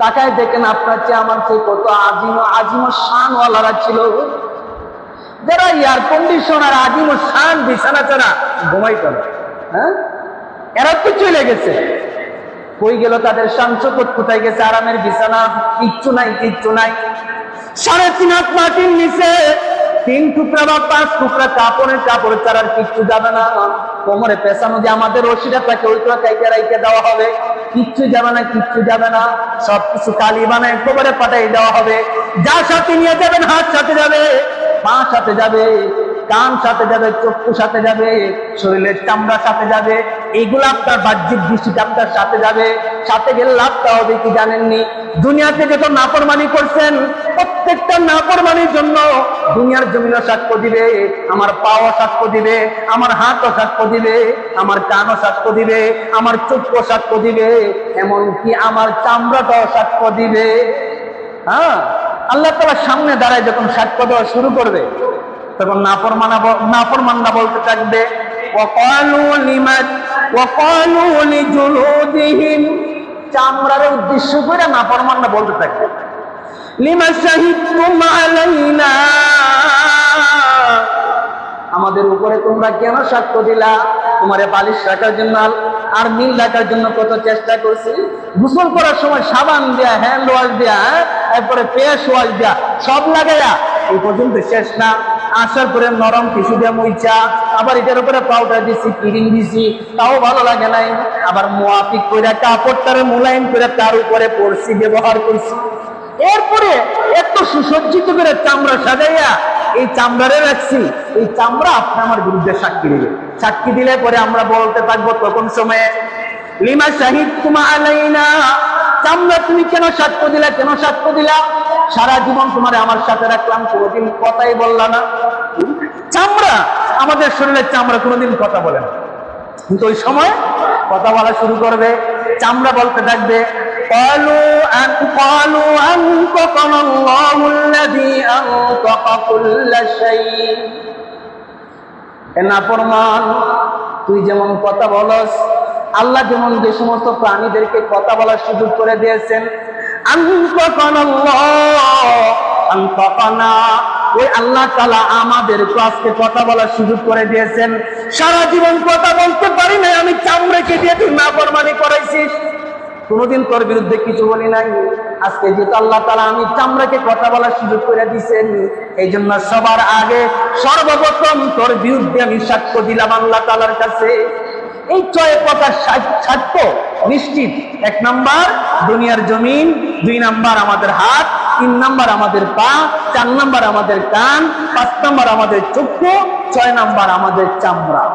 তাকায় দেখেন আপনার চেয়ে আমার চেয়ে কত আজিম শানওয়ালারা ছিল, যারা এয়ার কন্ডিশনার আজিম শান বিছানা ছাড়া ঘুমাইতো না। হ্যাঁ, এরা তো চলে গেছে, কই গেল তাদের শান শৌকত? কোথায় গেছে? আরামের বিছানা কিচ্ছু নাই, কিচ্ছু নাই। 3.5 হাত মাটির নিচে 3 টুকরা বা 5 টুকরা কাপড় ছাড়ার কিচ্ছু যাবে না। কোমরে পেছানো যে আমাদের রশিটা থাকে ওইটা কাইকে রাইকে দেওয়া হবে, কিচ্ছু যাবে না, কিচ্ছু যাবে না। সবকিছু কালি বানায় কোমরে পাঠাই দেওয়া হবে। যা সাথে নিয়ে যাবেন, হাত সাথে যাবে, পা সাথে যাবে, কান সাথে যাবে, চক্ষু সাথে যাবে, শরীরের চামড়া সাথে যাবে। এইগুলো আপনার বাহ্যিক দৃষ্টিটা আপনার সাথে যাবে। সাথে গেলে লাভটা হবে কি জানেননি? দুনিয়াতে যত নাফরমানি করছেন, প্রত্যেকটা নাফরমানির জন্য দুনিয়ার জমিনও সাক্ষ্য দিবে, আমার পাও সাক্ষ্য দিবে, আমার হাতও সাক্ষ্য দিবে, আমার কানও সাক্ষ্য দিবে, আমার চক্ষু সাক্ষ্য দিবে, এমনকি আমার চামড়াটাও সাক্ষ্য দিবে। হ্যাঁ, আল্লাহ তাআলা সামনে দাঁড়ায় যখন সাক্ষ্য দেওয়া শুরু করবে, তখন নাফরমানরা বলতে থাকবে, ওয়াকালু লিজুলুদিহিম, চামড়ার উদ্দেশ্য করে নাফরমানরা বলতে থাকবে, লিমা শাহিদতুম আলাইনা, আমাদের উপরে তোমরা কেন সাক্ষ্য দিলা? তোমারে বালিশ রাখার জন্য আর নীল রাখার জন্য কত চেষ্টা করছি, গোসল করার সময় সাবান দেয়া, হ্যান্ড ওয়াশ দেয়া, এরপরে ফেস ওয়াশ দেয়া, সব লাগাইয়া এই পর্যন্ত শেষ না। আসার পরে নরম টিস্যু দিয়ে মুইচা, আবার এটার উপরে পাউডার দিছি, ক্রিম দিছি, তাও ভালো লাগে নাই। আবার মুয়াফিক করে কাপড়টারে মোলায়েম করে তার উপরে পরছি, ব্যবহার করছি। এরপরে এত সুসজ্জিত করে চামড়া সাজাইয়া এই চামড়ারে রাখছি, এই চামড়া আপনি আমার বিরুদ্ধে সাক্ষী দিবে। সাক্ষী দিলে পরে আমরা বলতে থাকবো তখন সময়ে, লিমা শাহিদতুম আলাইনা, চামড়া তুমি কেন সাক্ষ্য দিলা, কেন সাক্ষ্য দিলা? সারা জীবন তোমার আমার সাথে রাখলাম, কোনোদিন কথাই বললা না। চামড়া, আমাদের শরীরের চামড়া কোনোদিন কথা বলে না, কিন্তু ওই সময় কথা বলা শুরু করবে। চামড়া বলতে থাকবে, নাফরমান, তুই যেমন কথা বলস, আল্লাহ যেমন যে সমস্ত প্রাণীদেরকে কথা বলার সুযোগ করে দিয়েছেন, ওই আল্লাহ তাআলা আমাদেরকে আজকে কথা বলার সুযোগ করে দিয়েছেন। সারা জীবন কথা বলতে পারি না, আমি চামড়াকে দিয়ে তুই নাফরমানি করাইছিস, কোনোদিন তোর বিরুদ্ধে কিছু বলি নাই। আজকে যেহেতু আল্লাহ তাআলা আমি চামড়াকে কথা বলার সুযোগ করে দিয়েছেন, এই জন্য সবার আগে সর্বপ্রথম তোর বিরুদ্ধে আমি সাক্ষ্য দিলাম আল্লাহ তাআলার কাছে। এই 6 কথার সাক্ষ্য নিশ্চিত। 1 নাম্বার দুনিয়ার জমিন, 2 নাম্বার আমাদের হাত, 3 নাম্বার আমাদের পা, 4 নাম্বার আমাদের কান, 5 নাম্বার আমাদের চক্ষু, 6 নাম্বার আমাদের চামড়া।